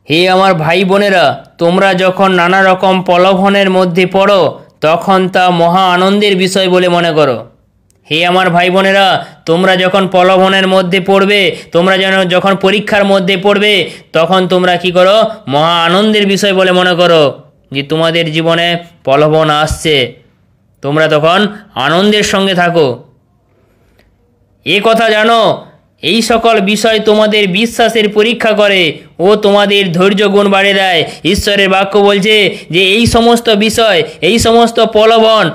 হে আমার ভাই বোনেরা, তোমরা যখন নানা রকম প্রলোভনের মধ্যে পড়ো তখন তা মহা আনন্দের বিষয় বলে মনে করো। হে আমার ভাই বোনেরা, তোমরা যখন প্রলোভনের মধ্যে পড়বে, তোমরা যখন পরীক্ষার মধ্যে পড়বে, তখন তোমরা কি করো? মহা আনন্দের বিষয় বলে মনে করো যে তোমাদের জীবনে প্রলোভন আসছে। তোমরা তখন আনন্দের সঙ্গে থাকো। এ কথা জানো, এই সকল বিষয় তোমাদের বিশ্বাসের পরীক্ষা করে ও তোমাদের ধৈর্য গুণ বাড়িয়ে দেয়। ঈশ্বরের বাক্য বলছে যে এই সমস্ত বিষয়, এই সমস্ত প্রলোভন,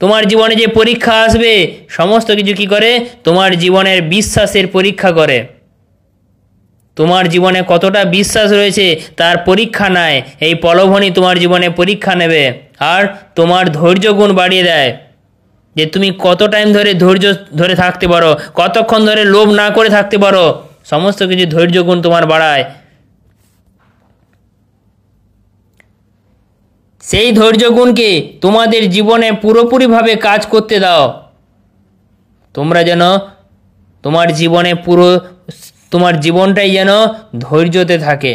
তোমার জীবনে যে পরীক্ষা আসবে, সমস্ত কিছু কি করে? তোমার জীবনের বিশ্বাসের পরীক্ষা করে। তোমার জীবনে কতটা বিশ্বাস রয়েছে তার পরীক্ষা নেয়। এই প্রলোভনই তোমার জীবনে পরীক্ষা নেবে আর তোমার ধৈর্য গুণ বাড়িয়ে দেয় যে তুমি কত টাইম ধরে ধৈর্য ধরে থাকতে পারো, কতক্ষণ ধরে লোভ না করে থাকতে পারো। সমস্ত কিছু ধৈর্য গুণ তোমার বাড়ায়। সেই ধৈর্য গুণকে তোমাদের জীবনে পুরোপুরিভাবে কাজ করতে দাও। তোমরা যেন তোমার জীবনে তোমার জীবনটাই যেন ধৈর্যতে থাকে,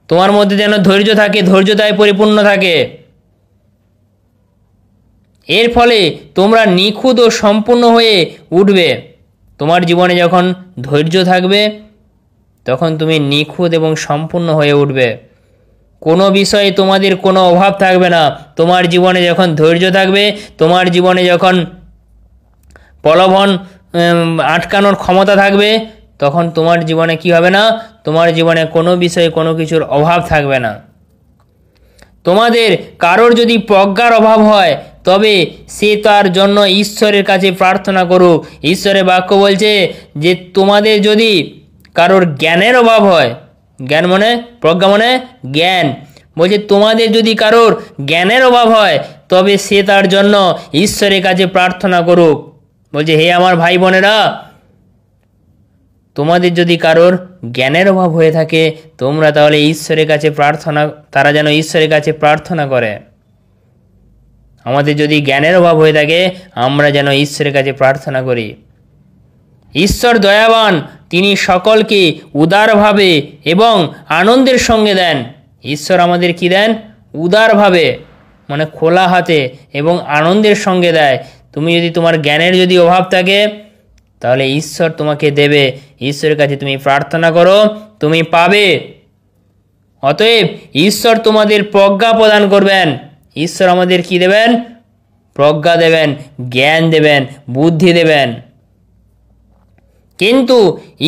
তোমার মধ্যে যেন ধৈর্য থাকে, ধৈর্যতায় পরিপূর্ণ থাকে। এর ফলে তোমরা নিখুঁত ও সম্পূর্ণ হয়ে উঠবে। তোমার জীবনে যখন ধৈর্য থাকবে তখন তুমি নিখুঁত এবং সম্পূর্ণ হয়ে উঠবে। কোনো বিষয়ে তোমাদের কোনো অভাব থাকবে না। তোমার জীবনে যখন ধৈর্য থাকবে, তোমার জীবনে যখন প্রলোভন আটকানোর ক্ষমতা থাকবে, তখন তোমার জীবনে কি হবে না? তোমার জীবনে কোনো বিষয়ে কোনো কিছুর অভাব থাকবে না। তোমাদের কারোর যদি প্রজ্ঞার অভাব হয় তবে সে তার জন্য ঈশ্বরের কাছে প্রার্থনা করুক। ঈশ্বরের বাক্য বলছে যে তোমাদের যদি কারোর জ্ঞানের অভাব হয়, জ্ঞান মানে প্রজ্ঞা মানে জ্ঞান, বলছে তোমাদের যদি কারোর জ্ঞানের অভাব হয় তবে সে তার জন্য ঈশ্বরের কাছে প্রার্থনা করুক। বলছে হে আমার ভাই বোনেরা, তোমাদের যদি কারোর জ্ঞানের অভাব হয়ে থাকে তোমরা তাহলে ঈশ্বরের কাছে প্রার্থনা, তারা যেন ঈশ্বরের কাছে প্রার্থনা করে। আমাদের যদি জ্ঞানের অভাব হয়ে থাকে আমরা যেন ঈশ্বরের কাছে প্রার্থনা করি। ঈশ্বর দয়াবান, তিনি সকলকে উদারভাবে এবং আনন্দের সঙ্গে দেন। ঈশ্বর আমাদের কি দেন? উদারভাবে, মানে খোলা হাতে এবং আনন্দের সঙ্গে দেয়। তুমি যদি তোমার জ্ঞানের যদি অভাব থাকে তাহলে ঈশ্বর তোমাকে দেবে। ঈশ্বরের কাছে তুমি প্রার্থনা করো, তুমি পাবে। অতএব ঈশ্বর তোমাদের প্রজ্ঞা প্রদান করবেন। ঈশ্বর আমাদের কি দেবেন? প্রজ্ঞা দেবেন, জ্ঞান দেবেন, বুদ্ধি দেবেন। কিন্তু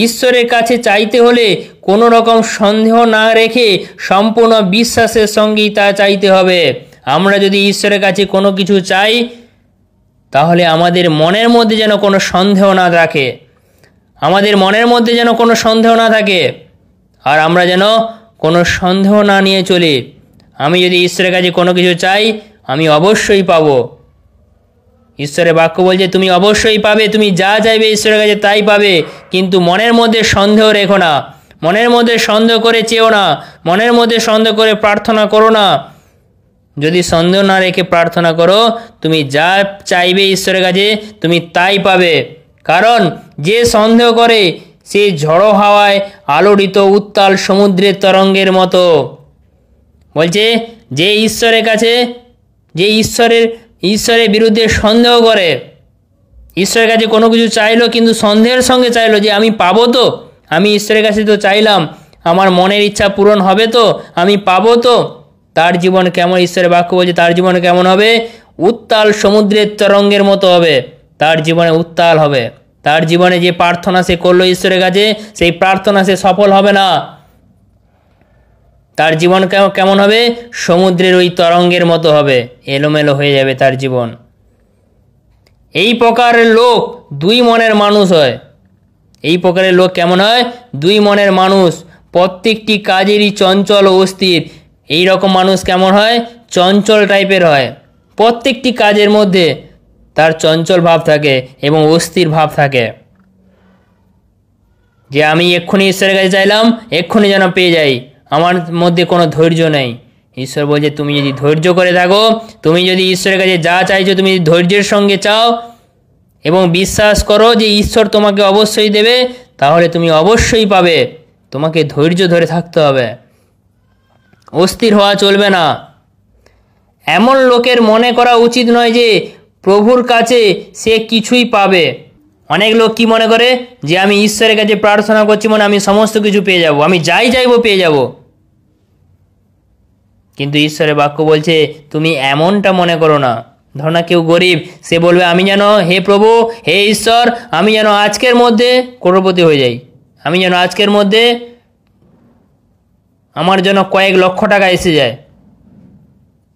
ঈশ্বরের কাছে চাইতে হলে কোনো রকম সন্দেহ না রেখে সম্পূর্ণ বিশ্বাসের সঙ্গেই তা চাইতে হবে। আমরা যদি ঈশ্বরের কাছে কোনো কিছু চাই তাহলে আমাদের মনের মধ্যে যেন কোনো সন্দেহ না থাকে, আমাদের মনের মধ্যে যেন কোনো সন্দেহ না থাকে, আর আমরা যেন কোনো সন্দেহ না নিয়ে চলি। আমি যদি ঈশ্বরের কাছে কোনো কিছু চাই আমি অবশ্যই পাবো। ঈশ্বরের বাক্য বলছে তুমি অবশ্যই পাবে, তুমি যা চাইবে ঈশ্বরের কাছে তাই পাবে। কিন্তু মনের মধ্যে সন্দেহ রেখো না, মনের মধ্যে সন্দেহ করে চেও না, মনের মধ্যে সন্দেহ করে প্রার্থনা করো না। যদি সন্দেহ না রেখে প্রার্থনা করো তুমি যা চাইবে ঈশ্বরের কাছে তুমি তাই পাবে। কারণ যে সন্দেহ করে সে ঝড়ো হাওয়ায় আলোড়িত উত্তাল সমুদ্রের তরঙ্গের মতো। বলছে যে ঈশ্বরের কাছে, যে ঈশ্বরের বিরুদ্ধে সন্দেহ করে, ঈশ্বরের কাছে কোনো কিছু চাইলো কিন্তু সন্দেহের সঙ্গে চাইলো যে আমি পাবো তো, আমি ঈশ্বরের কাছে তো চাইলাম, আমার মনের ইচ্ছা পূরণ হবে তো, আমি পাবো তো, তার জীবন কেমন? ঈশ্বরের বাক্য বলছে তার জীবন কেমন হবে? উত্তাল সমুদ্রের তরঙ্গের মতো হবে। তার জীবনে উত্তাল হবে। তার জীবনে যে প্রার্থনা সে করলো ঈশ্বরের কাছে সেই প্রার্থনা সে সফল হবে না। তার জীবন কেমন হবে? সমুদ্রের ওই তরঙ্গের মতো হবে, এলোমেলো হয়ে যাবে তার জীবন। এই প্রকারের লোক দুই মনের মানুষ হয়। এই প্রকারের লোক কেমন হয়? দুই মনের মানুষ, প্রত্যেকটি কাজেরই চঞ্চল ও অস্থির। এই রকম মানুষ কেমন হয়? চঞ্চল টাইপের হয়। প্রত্যেকটি কাজের মধ্যে তার চঞ্চল ভাব থাকে এবং অস্থির ভাব থাকে, যে আমি এক্ষুনি ঈশ্বরের কাছে চাইলাম এক্ষুনি যেন পেয়ে যাই, আমার মধ্যে কোনো ধৈর্য নেই। ঈশ্বর বলছে তুমি যদি ধৈর্য করে থাকো, তুমি যদি ঈশ্বরের কাছে যা চাইছো তুমি ধৈর্যের সঙ্গে চাও এবং বিশ্বাস করো যে ঈশ্বর তোমাকে অবশ্যই দেবে, তাহলে তুমি অবশ্যই পাবে। তোমাকে ধৈর্য ধরে থাকতে হবে, অস্থির হওয়া চলবে না। এমন লোকের মনে করা উচিত নয় যে প্রভুর কাছে সে কিছুই পাবে। অনেক লোক কি মনে করে যে আমি ঈশ্বরের কাছে প্রার্থনা করছি মানে আমি সমস্ত কিছু পেয়ে যাব, আমি যাই চাইবো পেয়ে যাব। কিন্তু ঈশ্বরের বাক্য বলছে তুমি এমনটা মনে করো না। ধরো না কেউ গরিব, সে বলবে আমি যেন হে প্রভু হে ঈশ্বর আমি যেন আজকের মধ্যে করোড়পতি হয়ে যাই, আমি যেন আজকের মধ্যে আমার জন্য কয়েক লক্ষ টাকা এসে যায়।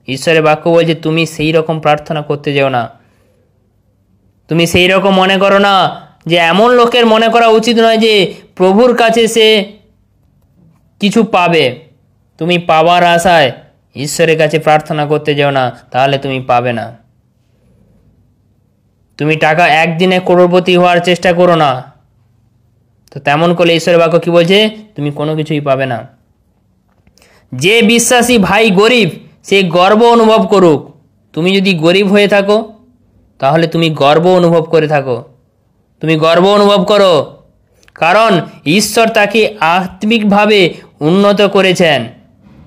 ঈশ্বরের বাক্য বলছে তুমি সেই রকম প্রার্থনা করতে যেও না, তুমি সেই রকম মনে করো না। যে এমন লোকের মনে করা উচিত নয় যে প্রভুর কাছে সে কিছু পাবে। তুমি পাওয়ার আশায় ঈশ্বরের কাছে প্রার্থনা করতে যেও না, তাহলে তুমি পাবে না। তুমি টাকা একদিনে করোড়পতি হওয়ার চেষ্টা করো না, তো তেমন করলে ঈশ্বরের বাক্য কি বলছে তুমি কোনো কিছুই পাবে না। যে বিশ্বাসী ভাই গরিব সে গর্ব অনুভব করুক। তুমি যদি গরিব হয়ে থাকো তাহলে তুমি গর্ব অনুভব করে থাকো, তুমি গর্ব অনুভব করো, কারণ ঈশ্বর তাকে আত্মিকভাবে উন্নত করেছেন।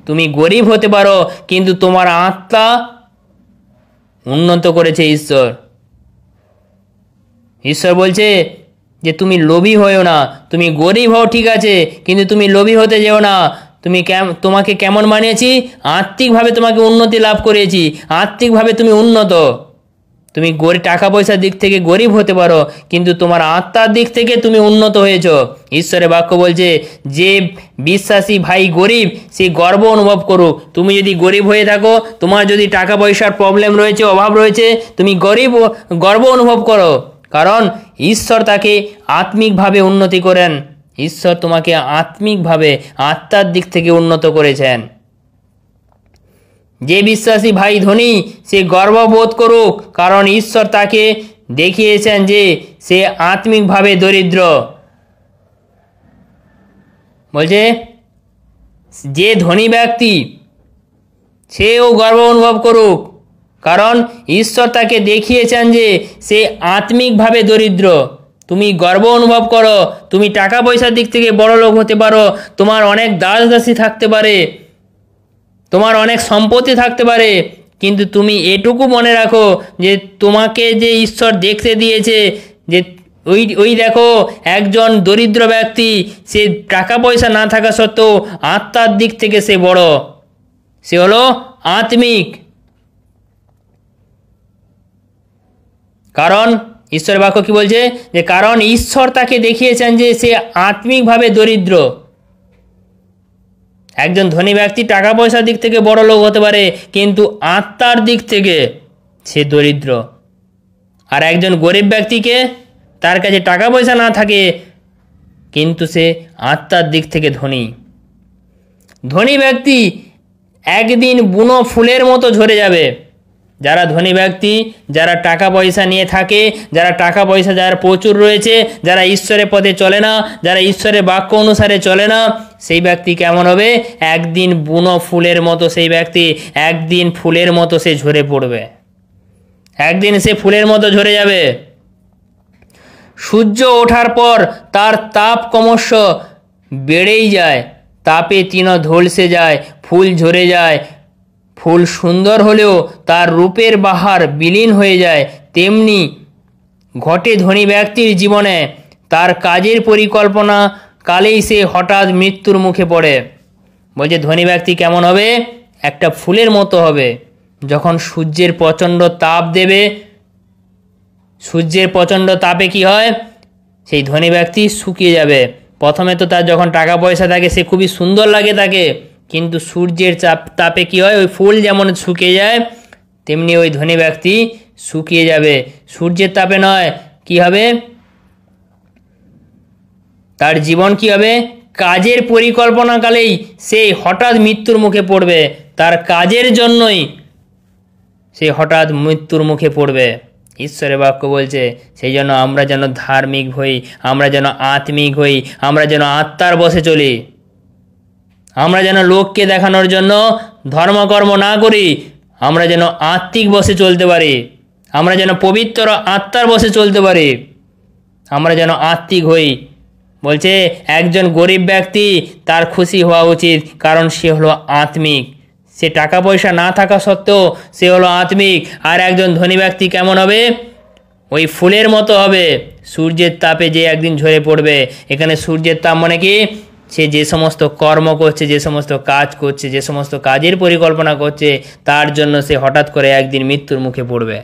তুমি গরিব হতে পারো কিন্তু তোমার আত্মা উন্নত করেছে ঈশ্বর। ঈশ্বর বলছে যে তুমি লোভী হয়েও না, তুমি গরিব হও ঠিক আছে কিন্তু তুমি লোভী হতে যেও না। তোমাকে কেমন বানিয়েছি? আত্মিকভাবে তোমাকে উন্নতি লাভ করিয়েছি, আত্মিকভাবে তুমি উন্নত। তুমি টাকা পয়সার দিক থেকে গরিব হতে পারো কিন্তু তোমার আত্মার দিক থেকে তুমি উন্নত হয়েছ। ঈশ্বরের বাক্য বলছে যে বিশ্বাসী ভাই গরিব সে গর্ব অনুভব করুক। তুমি যদি গরিব হয়ে থাকো, তোমার যদি টাকা পয়সার প্রবলেম রয়েছে, অভাব রয়েছে, তুমি গর্ব অনুভব করো, কারণ ঈশ্বর তাকে আত্মিকভাবে উন্নতি করেন। ঈশ্বর তোমাকে আত্মিকভাবে আত্মার দিক থেকে উন্নত করেছেন। যে বিশ্বাসী ভাই ধনী সে গর্ববোধ করুক, কারণ ঈশ্বর তাকে দেখিয়েছেন যে সে আত্মিকভাবে দরিদ্র। বলছে যে ধনী ব্যক্তি সেও গর্ব অনুভব করুক, কারণ ঈশ্বর তাকে দেখিয়েছেন যে সে আত্মিকভাবে দরিদ্র। তুমি গর্ব অনুভব করো, তুমি টাকা পয়সার দিক থেকে বড় লোক হতে পারো, তোমার অনেক দাস দাসী থাকতে পারে, তোমার অনেক সম্পত্তি থাকতে পারে, কিন্তু তুমি এটুকু মনে রাখো যে তোমাকে যে ঈশ্বর দেখতে দিয়েছে যে ওই দেখো একজন দরিদ্র ব্যক্তি, সে টাকা পয়সা না থাকা সত্ত্বেও আত্মার দিক থেকে সে বড়, সে হলো আত্মিক। কারণ ঈশ্বরের বাক্য কি বলছে যে কারণ ঈশ্বর তাকে দেখিয়েছেন যে সে আত্মিকভাবে দরিদ্র। একজন ধনী ব্যক্তি টাকা পয়সার দিক থেকে বড় লোক হতে পারে কিন্তু আত্মার দিক থেকে সে দরিদ্র। আর একজন গরিব ব্যক্তিকে তার কাছে টাকা পয়সা না থাকে কিন্তু সে আত্মার দিক থেকে ধনী। ধনী ব্যক্তি একদিন বুনো ফুলের মতো ঝরে যাবে। যারা ধনী ব্যক্তি, যারা টাকা পয়সা নিয়ে থাকে, যারা টাকা পয়সা যার প্রচুর রয়েছে, যারা ঈশ্বরের পথে চলে না, যারা ঈশ্বরের বাক্য অনুসারে চলে না, সেই ব্যক্তি কেমন হবে? একদিন বুনো ফুলের মতো সেই ব্যক্তি একদিন ফুলের মতো সে ঝরে পড়বে, একদিন সে ফুলের মতো ঝরে যাবে। সূর্য ওঠার পর তার তাপ ক্রমশ বেড়েই যায়, তাপে তৃণ ঝলসে যায়, ফুল ঝরে যায়। ফুল সুন্দর হলেও তার রূপের বাহার বিলীন হয়ে যায়। তেমনি ঘটে ধনী ব্যক্তির জীবনে, তার কাজের পরিকল্পনা কালেই সে হঠাৎ মৃত্যুর মুখে পড়ে। বলছে ধনী ব্যক্তি কেমন হবে? একটা ফুলের মতো হবে। যখন সূর্যের প্রচণ্ড তাপ দেবে, সূর্যের প্রচণ্ড তাপে কি হয়? সেই ধনী ব্যক্তি শুকিয়ে যাবে। প্রথমে তো তার যখন টাকা পয়সা থাকে সে খুবই সুন্দর লাগে তাকে, কিন্তু সূর্যের তাপে কি হয়? ওই ফুল যেমন শুকিয়ে যায় তেমনি ওই ধনী ব্যক্তি শুকিয়ে যাবে। সূর্যের তাপে নয়, কি হবে? তার জীবন কি হবে? কাজের পরিকল্পনাকালেই সে হঠাৎ মৃত্যুর মুখে পড়বে। তার কাজের জন্যই সে হঠাৎ মৃত্যুর মুখে পড়বে। ঈশ্বরের বাক্য বলছে সেই জন্য আমরা যেন ধার্মিক হই, আমরা যেন আত্মিক হই, আমরা যেন আত্মার বশে চলি, আমরা যেন লোককে দেখানোর জন্য ধর্মকর্ম না করি, আমরা যেন আত্মিক বশে চলতে পারি, আমরা যেন পবিত্র আত্মার বশে চলতে পারি, আমরা যেন আত্মিক হই। বলছে একজন গরিব ব্যক্তি তার খুশি হওয়া উচিত, কারণ সে হলো আত্মিক। সে টাকা পয়সা না থাকা সত্ত্বেও সে হলো আত্মিক। আর একজন ধনী ব্যক্তি কেমন হবে? ওই ফুলের মতো হবে, সূর্যের তাপে যে একদিন ঝরে পড়বে। এখানে সূর্যের তাপ মানে কি? সে যে সমস্ত কর্ম করছে, যে সমস্ত কাজ করছে, যে সমস্ত কাজের পরিকল্পনা করছে, তার জন্য সে হঠাৎ করে একদিন মৃত্যুর মুখে পড়বে।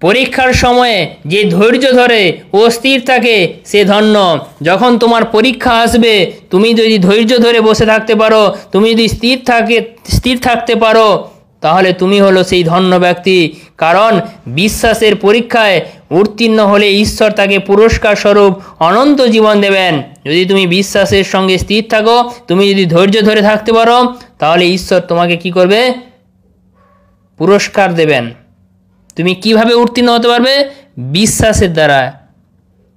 পরীক্ষার সময়ে যে ধৈর্য ধরে ও স্থির থাকে সে ধন্য। যখন তোমার পরীক্ষা আসবে, তুমি যদি ধৈর্য ধরে বসে থাকতে পারো, তুমি যদি স্থির থাকতে পারো, তাহলে তুমি হলো সেই ধন্য ব্যক্তি। কারণ বিশ্বাসের পরীক্ষায় উত্তীর্ণ হলে ঈশ্বর তাকে পুরস্কার স্বরূপ অনন্ত জীবন দেবেন। যদি তুমি বিশ্বাসের সঙ্গে স্থির থাকো, তুমি যদি ধৈর্য ধরে থাকতে পারো, তাহলে ঈশ্বর তোমাকে কি করবে? পুরস্কার দেবেন। তুমি কিভাবে উত্তীর্ণ হতে পারবে? বিশ্বাসের দ্বারা।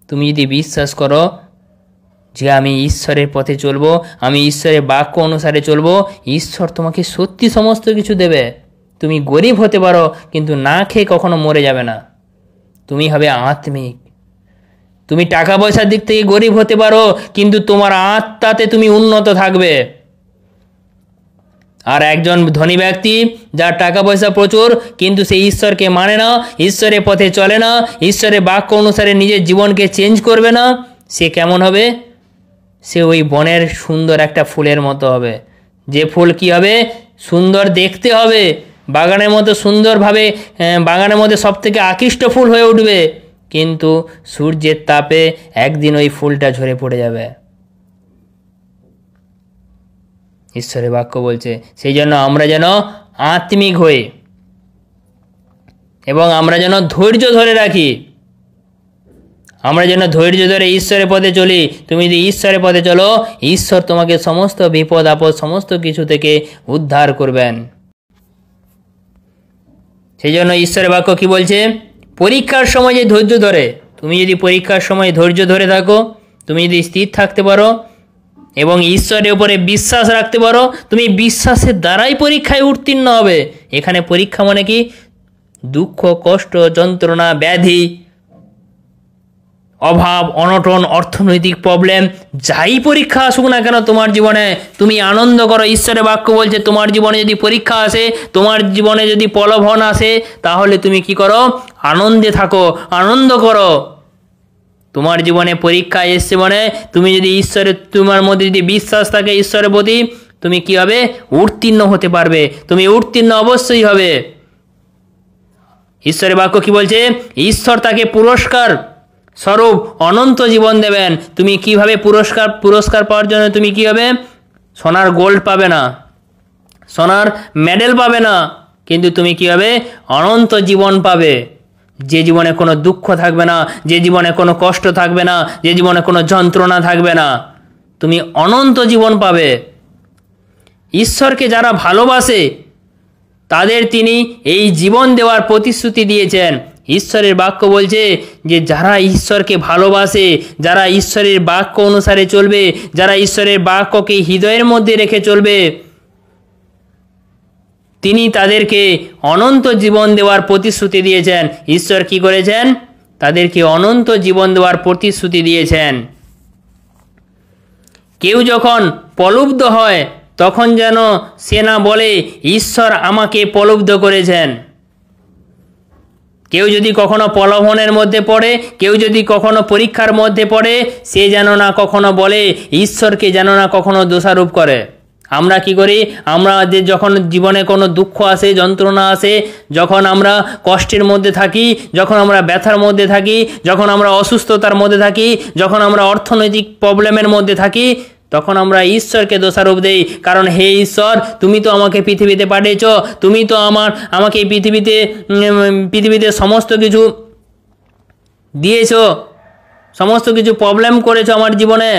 তুমি যদি বিশ্বাস করো যে আমি ঈশ্বরের পথে চলবো, আমি ঈশ্বরের বাক্য অনুসারে চলবো, ঈশ্বর তোমাকে সত্যি সমস্ত কিছু দেবে। তুমি গরিব হতে পারো, কিন্তু না খেয়ে কখনো মরে যাবে না। তুমি হবে আত্মিক। তুমি টাকা পয়সার দিক থেকে গরিব হতে পারো, কিন্তু তোমার আত্মাতে তুমি উন্নত থাকবে। আর একজন ধনী ব্যক্তি যার টাকা পয়সা প্রচুর, কিন্তু সে ঈশ্বরকে মানে না, ঈশ্বরের পথে চলে না, ঈশ্বরের বাক্য অনুসারে নিজের জীবনকে চেঞ্জ করবে না, সে কেমন হবে? সে ওই বনের সুন্দর একটা ফুলের মতো হবে। যে ফুল কি হবে? সুন্দর দেখতে হবে, বাগানের মতো সুন্দরভাবে, বাগানের মধ্যে সব থেকে আকৃষ্ট ফুল হয়ে উঠবে, কিন্তু সূর্যের তাপে একদিন ওই ফুলটা ঝরে পড়ে যাবে। ঈশ্বরের বাক্য বলছে সেই জন্য আমরা যেন আত্মিক হই এবং আমরা যেন ধৈর্য ধরে রাখি। আমরা যেন ধৈর্য ধরে ঈশ্বরের পথে চলি। তুমি যদি ঈশ্বরের পথে চলো, ঈশ্বর তোমাকে সমস্ত বিপদ আপদ সমস্ত কিছু থেকে উদ্ধার করবেন। সেই জন্য ঈশ্বরের বাক্য কি বলছে? পরীক্ষার সময় যে ধৈর্য ধরে, তুমি যদি পরীক্ষার সময় ধৈর্য ধরে থাকো, তুমি যদি স্থির থাকতে পারো এবং ঈশ্বরের উপরে বিশ্বাস রাখতে পারো, তুমি বিশ্বাসের দ্বারাই পরীক্ষায় উত্তীর্ণ হবে। এখানে পরীক্ষা মানে কি? দুঃখ, কষ্ট, যন্ত্রণা, ব্যাধি, অভাব, অনটন, অর্থনৈতিক প্রবলেম, যাই পরীক্ষা আসুক না কেন তোমার জীবনে, তুমি আনন্দ করো। ঈশ্বরের বাক্য বলছে তোমার জীবনে যদি পরীক্ষা আসে, তোমার জীবনে যদি প্রলোভন আসে, তাহলে তুমি কি করো? আনন্দে থাকো, আনন্দ করো। তোমার জীবনে পরীক্ষা এসছে মানে তুমি যদি ঈশ্বরের, তোমার মধ্যে যদি বিশ্বাস থাকে ঈশ্বরের প্রতি, তুমি কি হবে? উত্তীর্ণ হতে পারবে। তুমি উত্তীর্ণ অবশ্যই হবে। ঈশ্বরের বাক্য কি বলছে? ঈশ্বর তাকে পুরস্কার স্বরূপ অনন্ত জীবন দেবেন। তুমি কিভাবে পুরস্কার পাওয়ার জন্য তুমি কি হবে? সোনার গোল্ড পাবে না, সোনার মেডেল পাবে না, কিন্তু তুমি কি হবে? অনন্ত জীবন পাবে। যে জীবনে কোনো দুঃখ থাকবে না, যে জীবনে কোনো কষ্ট থাকবে না, যে জীবনে কোনো যন্ত্রণা থাকবে না, তুমি অনন্ত জীবন পাবে। ঈশ্বরকে যারা ভালোবাসে তাদের তিনি এই জীবন দেওয়ার প্রতিশ্রুতি দিয়েছেন। ঈশ্বরের বাক্য বলছে যে যারা ঈশ্বরকে ভালোবাসে, যারা ঈশ্বরের বাক্য অনুসারে চলবে, যারা ঈশ্বরের বাক্যকে হৃদয়ের মধ্যে রেখে চলবে, তিনি তাদেরকে অনন্ত জীবন দেওয়ার প্রতিশ্রুতি দিয়েছেন। ঈশ্বর কি করেছেন? তাদেরকে অনন্ত জীবন দেওয়ার প্রতিশ্রুতি দিয়েছেন। কেউ যখন প্রলুব্ধ হয় তখন যেন সে না বলে ঈশ্বর আমাকে প্রলুব্ধ করেছেন। কেউ যদি কখনো প্রলোভনের মধ্যে পড়ে, কেউ যদি কখনো পরীক্ষার মধ্যে পড়ে, সে যেন না কখনো বলে, ঈশ্বরকে যেন না কখনো দোষারোপ করে। আমরা কি করি? আমরা যে যখন জীবনে কোনো দুঃখ আসে, যন্ত্রণা আসে, যখন আমরা কষ্টের মধ্যে থাকি, যখন আমরা ব্যথার মধ্যে থাকি, যখন আমরা অসুস্থতার মধ্যে থাকি, যখন আমরা অর্থনৈতিক প্রবলেমের মধ্যে থাকি, তখন আমরা ঈশ্বরকে দোষারোপ দেই। কারণ হে ঈশ্বর, তুমি তো আমাকে পৃথিবীতে পাঠিয়েছ, তুমি তো আমাকে পৃথিবীতে সমস্ত কিছু দিয়েছ, সমস্ত কিছু প্রবলেম করেছো আমার জীবনে।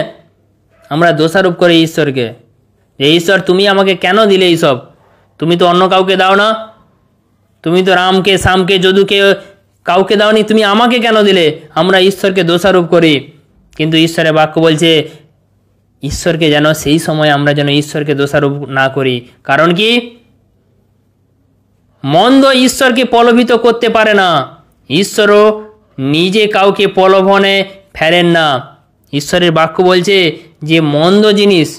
আমরা দোষারোপ করি ঈশ্বরকে, যে ঈশ্বর তুমি আমাকে কেন দিলে এইসব? তুমি তো অন্য কাউকে দাও না, তুমি তো রামকে, শ্যামকে, যদুকে কাউকে দাওনি, তুমি আমাকে কেন দিলে? আমরা ঈশ্বরকে দোষারোপ করি। কিন্তু ঈশ্বরের বাক্য বলছে ঈশ্বরকে যেন সেই সময় আমরা যেন ঈশ্বরকে দোষারোপ না করি। কারণ কি? মন্দ ঈশ্বরকে প্রলোভিত করতে পারে না। ঈশ্বরও নিজে কাউকে প্রলোভনে ফেলেন না। ঈশ্বরের বাক্য বলছে যে মন্দ জিনিস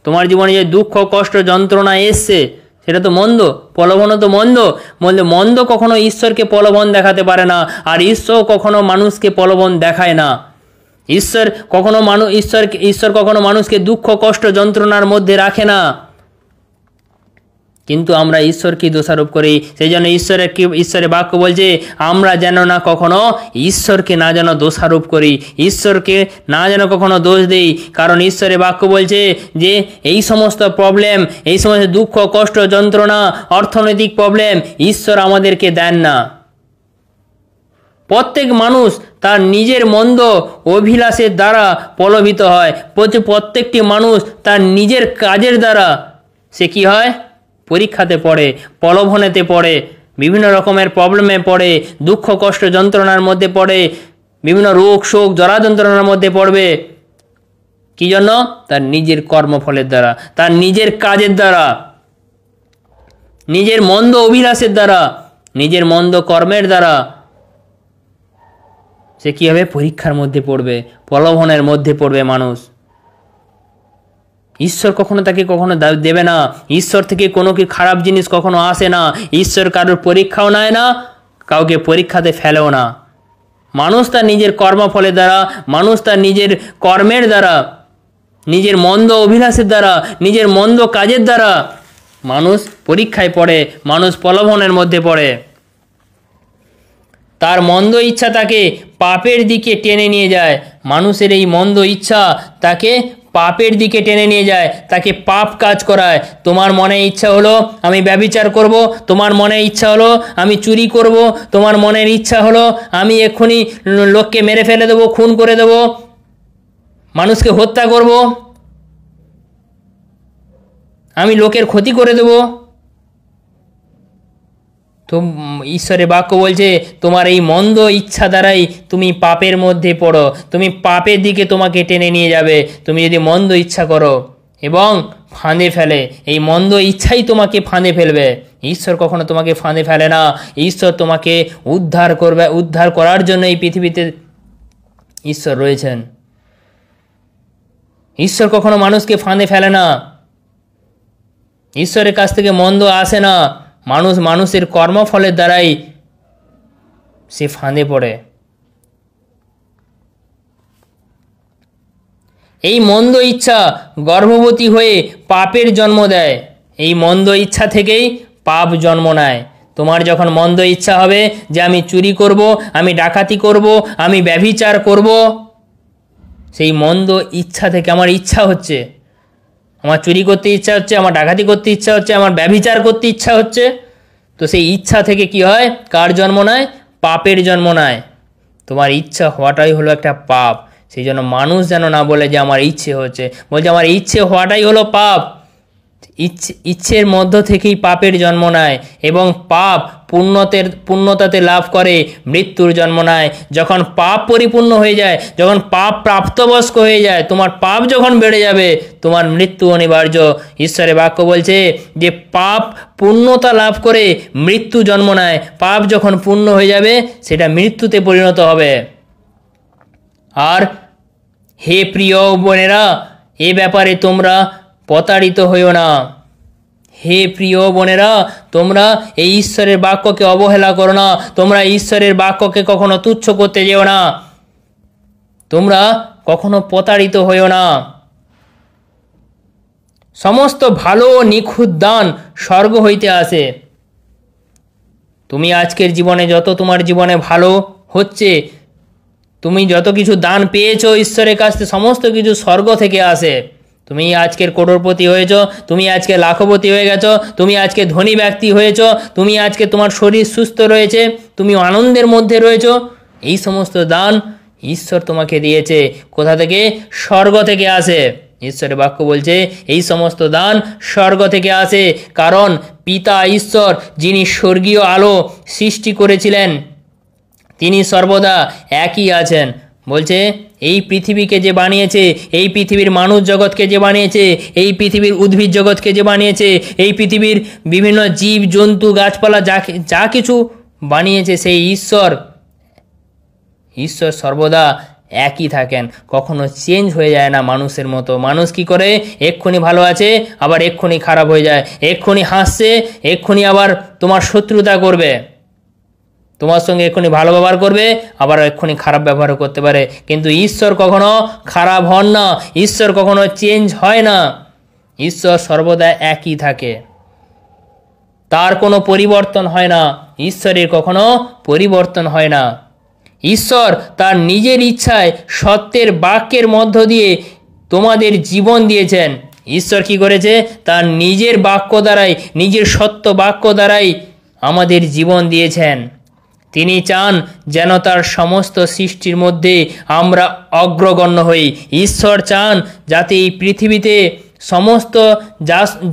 তোমার জীবনে যে দুঃখ কষ্ট যন্ত্রণা এসছে সেটা তো মন্দ, প্রলোভনও তো মন্দ। বলতে মন্দ কখনো ঈশ্বরকে প্রলোভন দেখাতে পারে না, আর ঈশ্বর কখনো মানুষকে প্রলোভন দেখায় না। ঈশ্বর কখনো মানুষকে দুঃখ কষ্ট যন্ত্রণার মধ্যে রাখে না, কিন্তু আমরা ঈশ্বরকে দোষারোপ করি। সেই জন্য ঈশ্বরের বাক্য বলছে আমরা যেন না কখনো ঈশ্বরকে না যেন দোষারোপ করি, ঈশ্বরকে না যেন কখনো দোষ দিই। কারণ ঈশ্বরের বাক্য বলছে যে এই সমস্ত প্রবলেম, এই সমস্ত দুঃখ কষ্ট যন্ত্রণা, অর্থনৈতিক প্রবলেম ঈশ্বর আমাদেরকে দেন না। প্রত্যেক মানুষ তার নিজের মন্দ অভিলাষের দ্বারা প্রলোভিত হয়। প্রত্যেকটি মানুষ তার নিজের কাজের দ্বারা সে কি হয়, পরীক্ষাতে পড়ে, প্রলোভনেতে পড়ে, বিভিন্ন রকমের প্রবলেমে পড়ে, দুঃখ কষ্ট যন্ত্রণার মধ্যে পড়ে, বিভিন্ন রোগ শোক জরা যন্ত্রণার মধ্যে পড়বে। কি জন্য? তার নিজের কর্মফলের দ্বারা, তার নিজের কাজের দ্বারা, নিজের মন্দ অভিলাষের দ্বারা, নিজের মন্দ কর্মের দ্বারা সে কি হবে, পরীক্ষার মধ্যে পড়বে, প্রলোভনের মধ্যে পড়বে মানুষ। ঈশ্বর কখনো তাকে কখনো দেবে না। ঈশ্বর থেকে কোনো কি খারাপ জিনিস কখনো আসে না। ঈশ্বর কারোর পরীক্ষাও নেয় না, কাউকে পরীক্ষাতে ফেলেও না। মানুষ তার নিজের কর্মফলের দ্বারা, মানুষ তার নিজের কর্মের দ্বারা, নিজের মন্দ অভিলাষের দ্বারা, নিজের মন্দ কাজের দ্বারা মানুষ পরীক্ষায় পড়ে, মানুষ প্রলোভনের মধ্যে পড়ে। তার মন্দ ইচ্ছা তাকে পাপের দিকে টেনে নিয়ে যায়। মানুষের এই মন্দ ইচ্ছা তাকে পাপের দিকে টেনে নিয়ে যায়, তাকে পাপ কাজ করায়। তোমার মনে ইচ্ছা হলো আমি ব্যভিচার করব, তোমার মনে ইচ্ছা হলো আমি চুরি করব, তোমার মনের ইচ্ছা হলো আমি এক্ষুনি লোককে মেরে ফেলে দেবো, খুন করে দেব, মানুষকে হত্যা করব, আমি লোকের ক্ষতি করে দেব। তো ঈশ্বরের বাক্য বলছে তোমার এই মন্দ ইচ্ছা দ্বারাই তুমি পাপের মধ্যে পড়ো, তুমি পাপের দিকে তোমাকে টেনে নিয়ে যাবে। তুমি যদি মন্দ ইচ্ছা করো এবং ফাঁদে ফেলে, এই মন্দ ইচ্ছাই তোমাকে ফাঁদে ফেলবে। ঈশ্বর কখনো তোমাকে ফাঁদে ফেলে না। ঈশ্বর তোমাকে উদ্ধার করবে, উদ্ধার করার জন্য এই পৃথিবীতে ঈশ্বর রয়েছেন। ঈশ্বর কখনো মানুষকে ফাঁদে ফেলে না। ঈশ্বরের কাছ থেকে মন্দ আসে না, মানুষের কর্মফলের দ্বারাই সে ফাঁদে পড়ে। এই মন্দ ইচ্ছা গর্ভবতী হয়ে পাপের জন্ম দেয়। এই মন্দ ইচ্ছা থেকেই পাপ জন্ম নেয়। তোমার যখন মন্দ ইচ্ছা হবে যে আমি চুরি করব, আমি ডাকাতি করব, আমি ব্যভিচার করব, সেই মন্দ ইচ্ছা থেকে আমার ইচ্ছা হচ্ছে, আমার চুরি করতে ইচ্ছা হচ্ছে, আমার ডাকাতি করতে ইচ্ছা হচ্ছে, আমার ব্যভিচার করতে ইচ্ছা হচ্ছে, তো সেই ইচ্ছা থেকে কি হয়, কার জন্ম নেয়? পাপের জন্ম নেয়। তোমার ইচ্ছা হওয়াটাই হলো একটা পাপ। সেই জন্য মানুষ যেন না বলে যে আমার ইচ্ছে হচ্ছে, বলছে আমার ইচ্ছে হওয়াটাই হলো পাপ। ইচ্ছের মধ্য থেকেই পাপের জন্ম নেয় এবং পাপ পূর্ণতাতে লাভ করে মৃত্যুর জন্ম নেয়। যখন পাপ পরিপূর্ণ হয়ে যায়, যখন পাপ প্রাপ্তবয়স্ক হয়ে যায়, তোমার পাপ যখন বেড়ে যাবে, তোমার মৃত্যু অনিবার্য। ঈশ্বরের বাক্য বলছে যে পাপ পূর্ণতা লাভ করে মৃত্যু জন্ম নেয়। পাপ যখন পূর্ণ হয়ে যাবে সেটা মৃত্যুতে পরিণত হবে। আর হে প্রিয় বোনেরা, এ ব্যাপারে তোমরা প্রতারিত হইও না। হে প্রিয় বোনেরা, তোমরা এই ঈশ্বরের বাক্যকে অবহেলা করো না, তোমরা ঈশ্বরের বাক্যকে কখনো তুচ্ছ করতে যেও না, তোমরা কখনো প্রতারিত হইও না। সমস্ত ভালো ও নিখুঁত দান স্বর্গ হইতে আসে। তুমি আজকের জীবনে যত তোমার জীবনে ভালো হচ্ছে, তুমি যত কিছু দান পেয়েছো ঈশ্বরের কাছ থেকে, সমস্ত কিছু স্বর্গ থেকে আসে। তুমি আজকের করোড়পতি হয়েছো, তুমি আজকে লাখপতি হয়ে গেছো, তুমি আজকে ধনী ব্যক্তি হয়েছো, তুমি আজকে তোমার শরীর সুস্থ রয়েছে, তুমি আনন্দের মধ্যে রয়েছো, এই সমস্ত দান ঈশ্বর তোমাকে দিয়েছে। কোথা থেকে? স্বর্গ থেকে আসে। ঈশ্বরের বাক্য বলছে এই সমস্ত দান স্বর্গ থেকে আসে। কারণ পিতা ঈশ্বর, যিনি স্বর্গীয় আলো সৃষ্টি করেছিলেন, তিনি সর্বদা একই আছেন। বলছে এই পৃথিবীকে যে বানিয়েছে, এই পৃথিবীর মানুষ জগৎকে যে বানিয়েছে, এই পৃথিবীর উদ্ভিদ জগৎকে যে বানিয়েছে, এই পৃথিবীর বিভিন্ন জীব জন্তু গাছপালা যা কিছু বানিয়েছে, সেই ঈশ্বর ঈশ্বর সর্বদা একই থাকেন, কখনো চেঞ্জ হয়ে যায় না মানুষের মতো। মানুষ কি করে, এক্ষুনি ভালো আছে আবার এক্ষুনি খারাপ হয়ে যায়, এক্ষুনি হাসছে এক্ষুনি আবার তোমার শত্রুতা করবে, তোমার সঙ্গে এক্ষুনি ভালো ব্যবহার করবে আবার এক্ষুনি খারাপ ব্যবহারও করতে পারে। কিন্তু ঈশ্বর কখনো খারাপ হন না, ঈশ্বর কখনো চেঞ্জ হয় না, ঈশ্বর সর্বদা একই থাকে, তার কোনো পরিবর্তন হয় না, ঈশ্বরের কখনো পরিবর্তন হয় না। ঈশ্বর তার নিজের ইচ্ছায় সত্যের বাক্যের মধ্য দিয়ে তোমাদের জীবন দিয়েছেন। ঈশ্বর কি করেছে, তার নিজের বাক্য দ্বারাই, নিজের সত্য বাক্য দ্বারাই আমাদের জীবন দিয়েছেন। তিনি চান যেন তার সমস্ত সৃষ্টির মধ্যে আমরা অগ্রগণ্য হই। ঈশ্বর চান যাতে এই পৃথিবীতে সমস্ত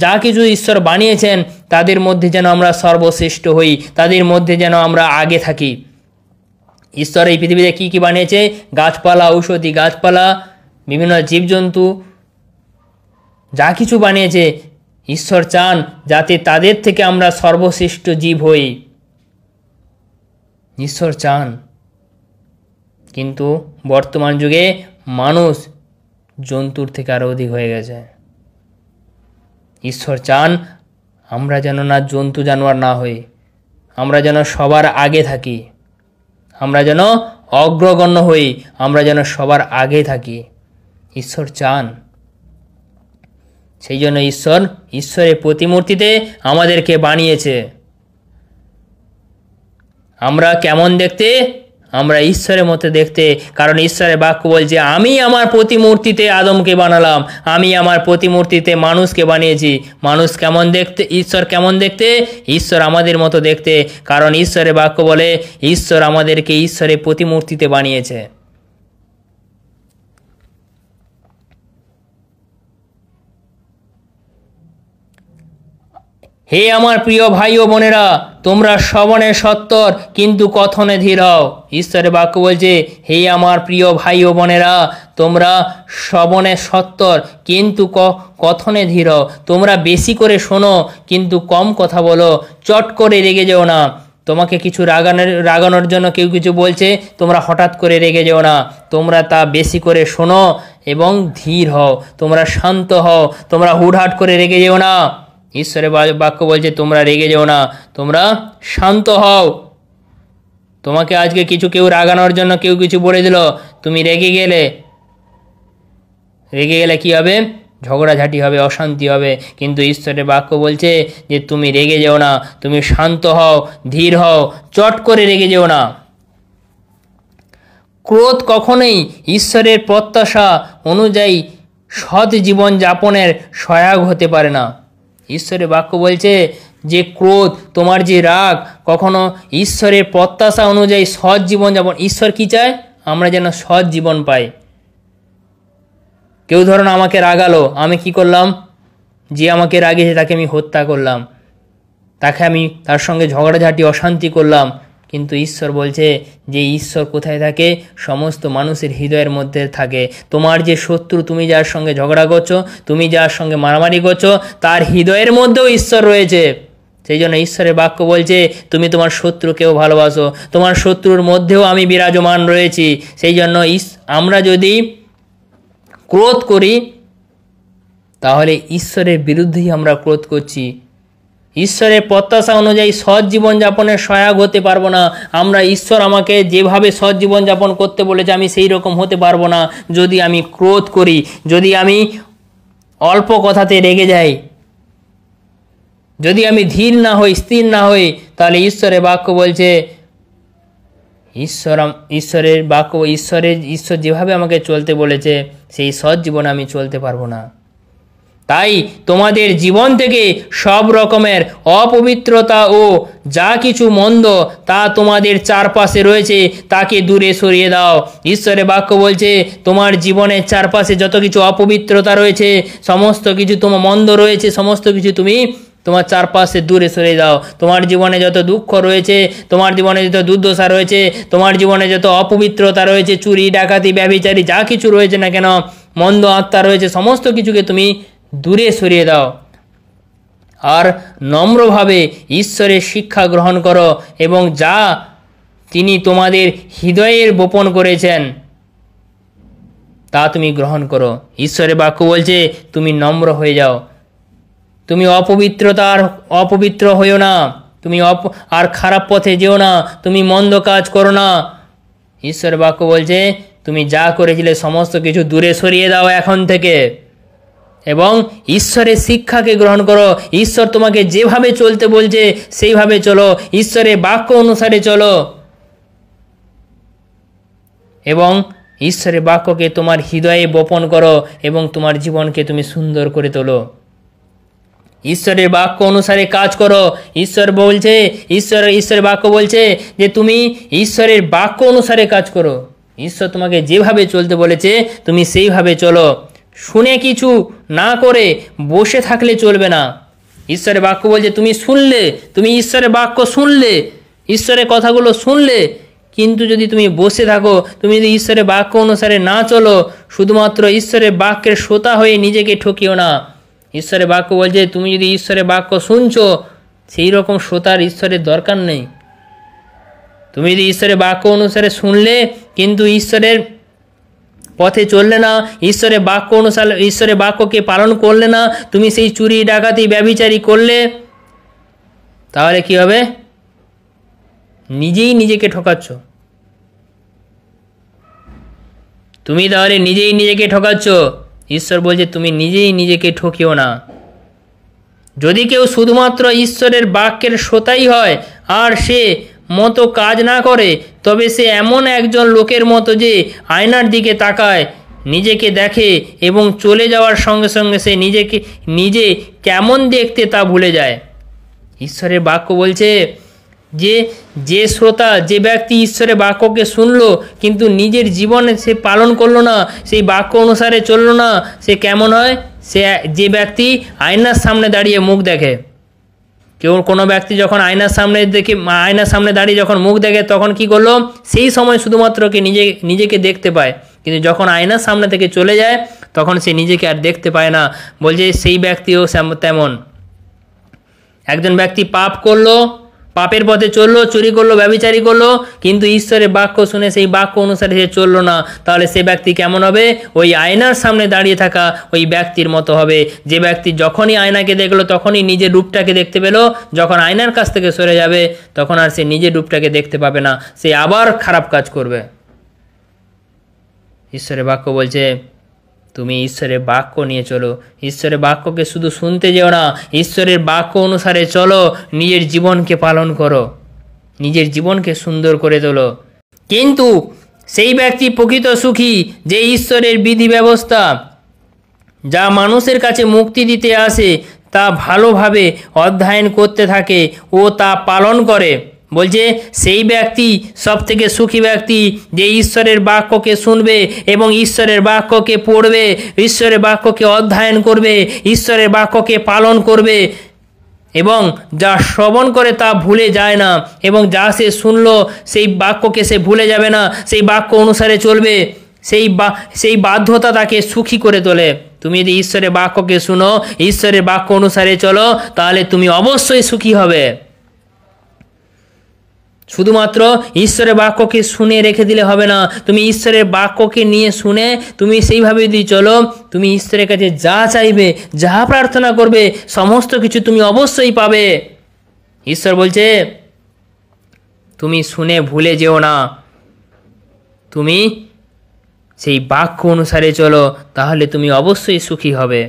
যা কিছু ঈশ্বর বানিয়েছেন তাদের মধ্যে যেন আমরা সর্বশ্রেষ্ঠ হই, তাদের মধ্যে যেন আমরা আগে থাকি। ঈশ্বর এই পৃথিবীতে কী কী বানিয়েছে, গাছপালা, ঔষধি গাছপালা, বিভিন্ন জীবজন্তু, যা কিছু বানিয়েছে ঈশ্বর চান যাতে তাদের থেকে আমরা সর্বশ্রেষ্ঠ জীব হই, ঈশ্বর চান। কিন্তু বর্তমান যুগে মানুষ জন্তুর থেকে আরও অধিক হয়ে গেছে। ঈশ্বর চান আমরা যেন না জন্তু জানোয়ার না হই, আমরা যেন সবার আগে থাকি, আমরা যেন অগ্রগণ্য হই, আমরা যেন সবার আগে থাকি, ঈশ্বর চান। সেই জন্য ঈশ্বরের প্রতিমূর্তিতে আমাদেরকে বানিয়েছে। আমরা কেমন দেখতে, আমরা ঈশ্বরের মতো দেখতে, কারণ ঈশ্বরের বাক্য বলছে আমি আমার প্রতিমূর্তিতে আদমকে বানালাম, আমি আমার প্রতিমূর্তিতে মানুষকে বানিয়েছি। মানুষ কেমন দেখতে, ঈশ্বর কেমন দেখতে, ঈশ্বর আমাদের মতো দেখতে, কারণ ঈশ্বরের বাক্য বলে ঈশ্বর আমাদেরকে ঈশ্বরের প্রতিমূর্তিতে বানিয়েছে। হে আমার প্রিয় ভাই ও বোনেরা, তোমরা শ্রবণে সত্তর কিন্তু কথনে ধীর হও। ঈশ্বরের বাক্য বলছে হে আমার প্রিয় ভাই ও বোনেরা, তোমরা শ্রবণে সত্তর কিন্তু কথনে ধীর হও। তোমরা বেশি করে শোনো কিন্তু কম কথা বলো, চট করে রেগে যেও না। তোমাকে কিছু রাগানোর জন্য কেউ কিছু বলছে, তোমরা হঠাৎ করে রেগে যেও না, তোমরা তা বেশি করে শোনো এবং ধীর হও, তোমরা শান্ত হও, তোমরা হুটহাট করে রেগে যেও না। ঈশ্বরের বাক্য বলছে তোমরা রেগে যেও না, তোমরা শান্ত হও। তোমাকে আজকে কেউ রাগানোর জন্য কেউ কিছু বলে দিল, তুমি রেগে গেলে কি হবে, ঝগড়াঝাটি হবে, অশান্তি হবে। কিন্তু ঈশ্বরের বাক্য বলছে যে তুমি রেগে যেও না, তুমি শান্ত হও, ধীর হও, চট করে রেগে যেও না। ক্রোধ কখনোই ঈশ্বরের প্রত্যাশা অনুযায়ী সৎ জীবন যাপনের সহায়ক হতে পারে না। ঈশ্বরের বাক্য বলছে যে ক্রোধ, তোমার যে রাগ, কখনো ঈশ্বরের প্রত্যাশা অনুযায়ী সৎ জীবন যাপন। ঈশ্বর কি চায়, আমরা যেন সৎ জীবন পাই। কেউ ধরুন আমাকে রাগালো, আমি কি করলাম, যে আমাকে রাগিয়েছে তাকে আমি হত্যা করলাম, তার সঙ্গে ঝগড়াঝাটি অশান্তি করলাম। কিন্তু ঈশ্বর বলছে যে ঈশ্বর কোথায় থাকে, সমস্ত মানুষের হৃদয়ের মধ্যে থাকে। তোমার যে শত্রু, তুমি যার সঙ্গে ঝগড়া করছো, তুমি যার সঙ্গে মারামারি করছো, তার হৃদয়ের মধ্যেও ঈশ্বর রয়েছে। সেই জন্য ঈশ্বরের বাক্য বলছে তুমি তোমার শত্রুকেও ভালোবাসো, তোমার শত্রুর মধ্যেও আমি বিরাজমান রয়েছি। সেই জন্য আমরা যদি ক্রোধ করি তাহলে ঈশ্বরের বিরুদ্ধেই আমরা ক্রোধ করছি। ঈশ্বরের প্রত্যাশা অনুযায়ী সৎ জীবনযাপনের সহায়ক হতে পারবো না। ঈশ্বর আমাকে যেভাবে সৎ জীবনযাপন করতে বলেছে আমি সেই রকম হতে পারবো না যদি আমি ক্রোধ করি, যদি আমি অল্প কথাতে রেগে যাই, যদি আমি ধীর না হই, স্থির না হই, তাহলে ঈশ্বরের বাক্য বলছে ঈশ্বর যেভাবে আমাকে চলতে বলেছে সেই সৎ জীবনে আমি চলতে পারবো না। তাই তোমাদের জীবন থেকে সব রকমের অপবিত্রতা ও যা কিছু মন্দ তা তোমাদের চারপাশে রয়েছে তাকে দূরে সরিয়ে দাও। ঈশ্বরের বাক্য বলছে তোমার জীবনের চারপাশে যত কিছু অপবিত্রতা রয়েছে, সমস্ত কিছু তোমার মন্দ রয়েছে, সমস্ত কিছু তুমি তোমার চারপাশে দূরে সরিয়ে দাও। তোমার জীবনে যত দুঃখ রয়েছে, তোমার জীবনে যত দুর্দশা রয়েছে, তোমার জীবনে যত অপবিত্রতা রয়েছে, চুরি, ডাকাতি, ব্যভিচারী যা কিছু রয়েছে না কেন, মন্দ আত্মা রয়েছে, সমস্ত কিছুকে তুমি দূরে সরিয়ে দাও আর নম্রভাবে ঈশ্বরের শিক্ষা গ্রহণ করো এবং যা তিনি তোমাদের হৃদয়ের বপন করেছেন, তা তুমি গ্রহণ করো। ঈশ্বরের বাক্য বলছে তুমি নম্র হয়ে যাও, তুমি অপবিত্র হইও না, তুমি আর খারাপ পথে যেও না, তুমি মন্দ কাজ করো না। ঈশ্বরের বাক্য বলছে তুমি যা করেছিলে সমস্ত কিছু দূরে সরিয়ে দাও এখন থেকে, এবং ঈশ্বরের শিক্ষাকে গ্রহণ করো। ঈশ্বর তোমাকে যেভাবে চলতে বলছে সেইভাবে চলো, ঈশ্বরের বাক্য অনুসারে চলো, এবং ঈশ্বরের বাক্যকে তোমার হৃদয়ে বপন করো এবং তোমার জীবনকে তুমি সুন্দর করে তোলো। ঈশ্বরের বাক্য অনুসারে কাজ করো। ঈশ্বরের বাক্য বলছে যে তুমি ঈশ্বরের বাক্য অনুসারে কাজ করো। ঈশ্বর তোমাকে যেভাবে চলতে বলেছে তুমি সেইভাবে চলো। শুনে কিছু না করে বসে থাকলে চলবে না। ঈশ্বরের বাক্য বলছে তুমি ঈশ্বরের বাক্য শুনলে, ঈশ্বরের কথাগুলো শুনলে, কিন্তু যদি তুমি বসে থাকো, তুমি যদি ঈশ্বরের বাক্য অনুসারে না চলো, শুধুমাত্র ঈশ্বরের বাক্যের শ্রোতা হয়ে নিজেকে ঠকিও না। ঈশ্বরের বাক্য বলছে তুমি যদি ঈশ্বরের বাক্য শুনছো, সেই রকম শ্রোতার ঈশ্বরের দরকার নেই। তুমি যদি ঈশ্বরের বাক্য অনুসারে শুনলে কিন্তু ঈশ্বরের পথে চললে না, ঈশ্বরের বাক্য অনুসারে ঈশ্বরের বাক্যকে পালন করলে না, তুমি সেই চুরি ডাকাতি ব্যভিচারী করলে, তাহলে কি হবে? নিজেই নিজেকে ঠকাচ্ছ। তুমি তাহলে নিজেই নিজেকে ঠকাচ্ছ। ঈশ্বর বলছে তুমি নিজেই নিজেকে ঠকিও না। যদি কেউ শুধুমাত্র ঈশ্বরের বাক্যের শ্রোতাই হয় আর সে মতো কাজ না করে, তবে সে এমন একজন লোকের মতো যে আয়নার দিকে তাকায়, নিজেকে দেখে এবং চলে যাওয়ার সঙ্গে সঙ্গে সে নিজে কেমন দেখতে তা ভুলে যায়। ঈশ্বরের বাক্য বলছে যে শ্রোতা, যে ব্যক্তি ঈশ্বরের বাক্যকে শুনলো কিন্তু নিজের জীবনে সে পালন করলো না, সেই বাক্য অনুসারে চললো না, সে কেমন হয়? যে ব্যক্তি আয়নার সামনে দাঁড়িয়ে মুখ দেখে। কোনো ব্যক্তি যখন আয়নার সামনে দাঁড়িয়ে যখন মুখ দেখে তখন কি করলো? সেই সময় শুধুমাত্র নিজেকে দেখতে পায়, কিন্তু যখন আয়নার সামনে থেকে চলে যায় তখন সে নিজেকে আর দেখতে পায় না। বলছে সেই ব্যক্তিও তেমন। একজন ব্যক্তি পাপ করলো, পাপের পথে চললো, চুরি করলো, ব্যভিচারী করলো, কিন্তু ঈশ্বরের বাক্য শুনে সেই বাক্য অনুসারে সে চললো না, তাহলে সে ব্যক্তি কেমন হবে? ওই আয়নার সামনে দাঁড়িয়ে থাকা ওই ব্যক্তির মতো হবে। যে ব্যক্তি যখনই আয়নাকে দেখলো তখনই নিজের রূপটাকে দেখতে পেল, যখন আয়নার কাছ থেকে সরে যাবে তখন আর সে নিজের রূপটাকে দেখতে পাবে না, সে আবার খারাপ কাজ করবে। ঈশ্বরের বাক্য বলছে তুমি ঈশ্বরের বাক্য নিয়ে চলো। ঈশ্বরের বাক্যকে শুধু শুনতে যেও না, ঈশ্বরের বাক্য অনুসারে চলো, নিজের জীবনকে পালন করো, নিজের জীবনকে সুন্দর করে তোলো। কিন্তু সেই ব্যক্তি প্রকৃত সুখী যে ঈশ্বরের বিধি ব্যবস্থা যা মানুষের কাছে মুক্তি দিতে আসে তা ভালোভাবে অধ্যয়ন করতে থাকে ও তা পালন করে। বলছে সেই ব্যক্তি সবথেকে সুখী ব্যক্তি যে ঈশ্বরের বাক্যকে শুনবে এবং ঈশ্বরের বাক্যকে পড়বে, ঈশ্বরের বাক্যকে অধ্যয়ন করবে, ঈশ্বরের বাক্যকে পালন করবে, এবং যা শ্রবণ করে তা ভুলে যায় না, এবং যা সে শুনলো সেই বাক্যকে সে ভুলে যাবে না, সেই বাক্য অনুসারে চলবে। সেই বাধ্যতা তাকে সুখী করে তোলে। তুমি যদি ঈশ্বরের বাক্যকে শুনো, ঈশ্বরের বাক্য অনুসারে চলো, তাহলে তুমি অবশ্যই সুখী হবে। শুধুমাত্র ঈশ্বরের বাক্যকে শুনে রেখে দিলে হবে না, তুমি ঈশ্বরের বাক্যকে নিয়ে শুনে তুমি সেইভাবে যদি চলো, তুমি ঈশ্বরের কাছে যা চাইবে, যা প্রার্থনা করবে, সমস্ত কিছু তুমি অবশ্যই পাবে। ঈশ্বর বলছে তুমি শুনে ভুলে যেও না, তুমি সেই বাক্য অনুসারে চলো, তাহলে তুমি অবশ্যই সুখী হবে।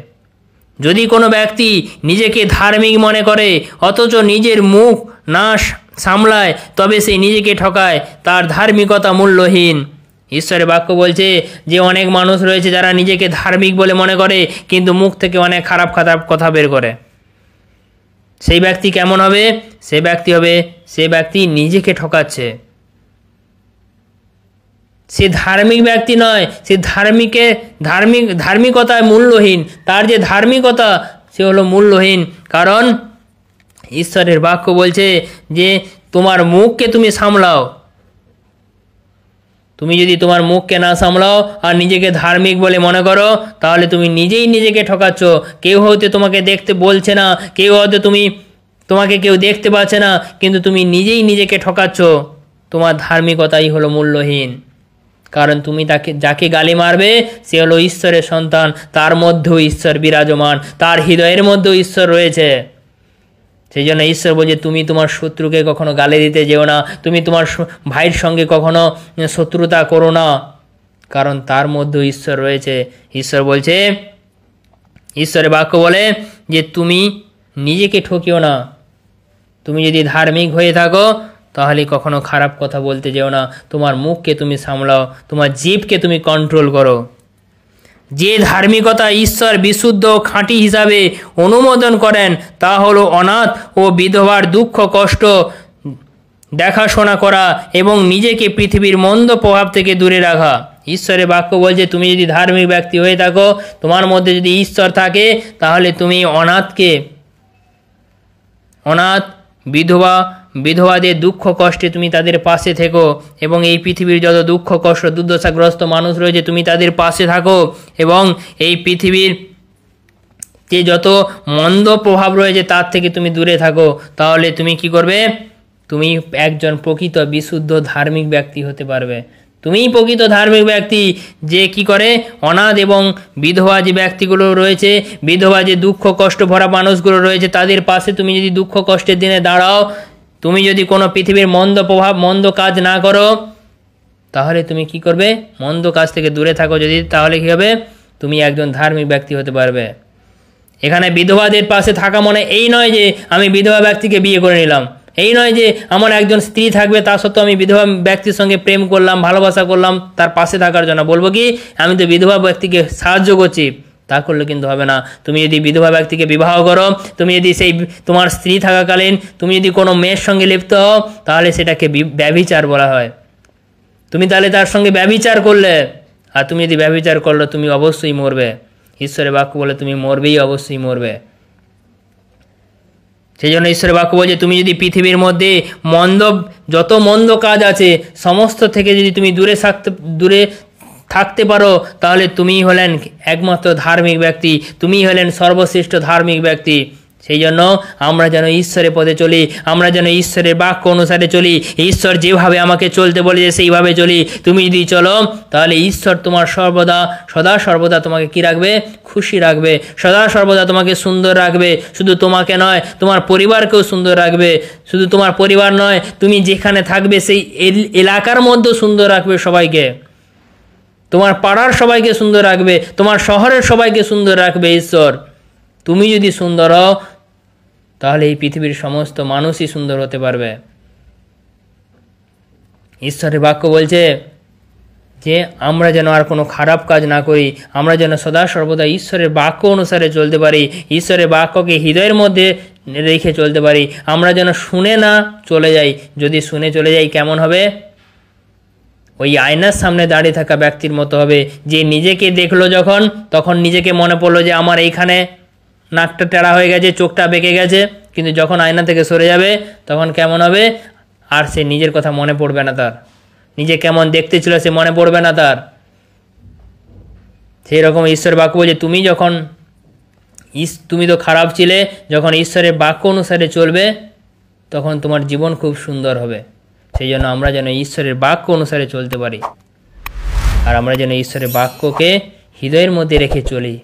যদি কোনো ব্যক্তি নিজেকে ধার্মিক মনে করে অথচ নিজের মুখ না সামলায়, তবে সে নিজেকে ঠকায়, তার ধার্মিকতা মূল্যহীন। ঈশ্বরের বাক্য বলছে যে অনেক মানুষ রয়েছে যারা নিজেকে ধার্মিক বলে মনে করে কিন্তু মুখ থেকে অনেক খারাপ কথা বের করে। সেই ব্যক্তি কেমন হবে? সে ব্যক্তি নিজেকে ঠকাচ্ছে। সে ধার্মিক ব্যক্তি নয়, সে ধার্মিকতায় মূল্যহীন। তার যে ধার্মিকতা সে হলো মূল্যহীন, কারণ ঈশ্বরের বাক্য বলছে যে তোমার মুখকে তুমি সামলাও। তুমি যদি তোমার মুখকে না সামলাও আর নিজেকে ধার্মিক বলে মনে করো, তাহলে তুমি নিজেই নিজেকে ঠকাচ্ছ। কেউ হয়তো তোমাকে দেখতে বলছে না, তোমাকে কেউ দেখতে পাচ্ছে না, কিন্তু তুমি নিজেই নিজেকে ঠকাচ্ছ। তোমার ধার্মিকতাই হলো মূল্যহীন। কারণ তুমি যাকে গালি মারবে সে হলো ঈশ্বরের সন্তান, তার মধ্যেও ঈশ্বর বিরাজমান, তার হৃদয়ের মধ্যেও ঈশ্বর রয়েছে। সেই জন্য ঈশ্বর বলছে তুমি তোমার শত্রুকে কখনো গালি দিতে যেও না, তুমি তোমার ভাইয়ের সঙ্গে কখনো শত্রুতা করো না, কারণ তার মধ্যেও ঈশ্বর রয়েছে। ঈশ্বর বলছে, ঈশ্বরের বাক্য বলে যে তুমি নিজেকে ঠকিও না। তুমি যদি ধার্মিক হয়ে থাকো তাহলে কখনো খারাপ কথা বলতে যেও না, তোমার মুখকে তুমি সামলাও, তোমার জিভকে তুমি কন্ট্রোল করো। যে ধার্মিকতা ঈশ্বর বিশুদ্ধ খাঁটি হিসাবে অনুমোদন করেন তা হলো অনাথ ও বিধবার দুঃখ কষ্ট দেখাশোনা করা এবং নিজেকে পৃথিবীর মন্দ প্রভাব থেকে দূরে রাখা। ঈশ্বরের বাক্য বলছে তুমি যদি ধার্মিক ব্যক্তি হয়ে থাকো, তোমার মধ্যে যদি ঈশ্বর থাকে, তাহলে তুমি অনাথ বিধবাদের দুঃখ কষ্টে তুমি তাদের পাশে থেকো, এবং এই পৃথিবীর যত দুঃখ কষ্ট দুর্দশাগ্রস্ত মানুষ রয়েছে তুমি তাদের পাশে থাকো, এবং এই পৃথিবীর যে যত মন্দ প্রভাব রয়েছে তার থেকে তুমি দূরে থাকো। তাহলে তুমি কি করবে? তুমি একজন প্রকৃত বিশুদ্ধ ধার্মিক ব্যক্তি হতে পারবে। তুমিই প্রকৃত ধার্মিক ব্যক্তি যে কি করে অনাথ এবং বিধবা যে ব্যক্তিগুলো রয়েছে, বিধবা যে দুঃখ কষ্ট ভরা মানুষগুলো রয়েছে, তাদের পাশে তুমি যদি দুঃখ কষ্টের দিনে দাঁড়াও, তুমি যদি কোনো পৃথিবীর মন্দ কাজ না করো, তাহলে তুমি কি করবে? মন্দ কাজ থেকে দূরে থাকো যদি, তাহলে কি হবে? তুমি একজন ধার্মিক ব্যক্তি হতে পারবে। এখানে বিধবাদের পাশে থাকা মানে এই নয় যে আমি বিধবা ব্যক্তিকে বিয়ে করে নিলাম, এই নয় যে আমার একজন স্ত্রী থাকবে তা সত্ত্বেও আমি বিধবা ব্যক্তির সঙ্গে প্রেম করলাম, ভালোবাসা করলাম তার পাশে থাকার জন্য, বলবো কি আমি তো বিধবা ব্যক্তিকে সাহায্য করছি, তা করলে কিন্তু হবে না। তুমি যদি বিধবা ব্যক্তিকে বিবাহ করো, তুমি যদি সেই তোমার স্ত্রী থাকাকালীন তুমি যদি কোনো মেয়ের সঙ্গে লিপ্ত হও, তাহলে সেটাকে ব্যভিচার বলা হয়। তুমি তাহলে তার সঙ্গে ব্যভিচার করলে, আর তুমি যদি ব্যভিচার করলে তুমি অবশ্যই মরবে। ঈশ্বরের বাক্য বলে তুমি মরবেই, অবশ্যই মরবে। সেই জন্য ঈশ্বরের বাক্য বলছে তুমি যদি পৃথিবীর মধ্যে যত মন্দ কাজ আছে সমস্ত থেকে যদি তুমি দূরে থাকতে পারো, তাহলে তুমিই হলেন একমাত্র ধার্মিক ব্যক্তি, তুমিই হলেন সর্বশ্রেষ্ঠ ধার্মিক ব্যক্তি। সেই জন্য আমরা যেন ঈশ্বরের পথে চলি, আমরা যেন ঈশ্বরের বাক্য অনুসারে চলি, ঈশ্বর যেভাবে আমাকে চলতে বলেছে সেইভাবে চলি। তুমি যদি চলো তাহলে ঈশ্বর তোমার সদা সর্বদা তোমাকে কি রাখবে? খুশি রাখবে, সদা সর্বদা তোমাকে সুন্দর রাখবে। শুধু তোমাকে নয়, তোমার পরিবারকেও সুন্দর রাখবে। শুধু তোমার পরিবার নয়, তুমি যেখানে থাকবে সেই এলাকার মধ্যেও সুন্দর রাখবে সবাইকে, তোমার পাড়ার সবাইকে সুন্দর রাখবে, তোমার শহরের সবাইকে সুন্দর রাখবে ঈশ্বর। তুমি যদি সুন্দর হও তাহলে এই পৃথিবীর সমস্ত মানুষই সুন্দর হতে পারবে। ঈশ্বরের বাক্য বলছে যে আমরা যেন আর কোনো খারাপ কাজ না করি, আমরা যেন সদা সর্বদা ঈশ্বরের বাক্য অনুসারে চলতে পারি, ঈশ্বরের বাক্যকে হৃদয়ের মধ্যে রেখে চলতে পারি। আমরা যেন শুনে না চলে যাই, যদি শুনে চলে যাই কেমন হবে? ওই আয়নার সামনে দাঁড়িয়ে থাকা ব্যক্তির মতো হবে, যে নিজেকে দেখলো যখন, তখন নিজেকে মনে পড়লো যে আমার এইখানে নাকটা টেড়া হয়ে গেছে, চোখটা বেঁকে গেছে, কিন্তু যখন আয়না থেকে সরে যাবে তখন কেমন হবে? আর সে নিজের কথা মনে পড়বে না, তার নিজে কেমন দেখতে ছিল সে মনে পড়বে না তার। সেই রকম ঈশ্বরের বাক্য বলছে তুমি তো খারাপ ছিলে, যখন ঈশ্বরের বাক্য অনুসারে চলবে তখন তোমার জীবন খুব সুন্দর হবে। সেই জন্য আমরা যেন ঈশ্বরের বাক্য অনুসারে চলতে পারি, আর আমরা যেন ঈশ্বরের বাক্যকে হৃদয়ের মধ্যে রেখে চলি।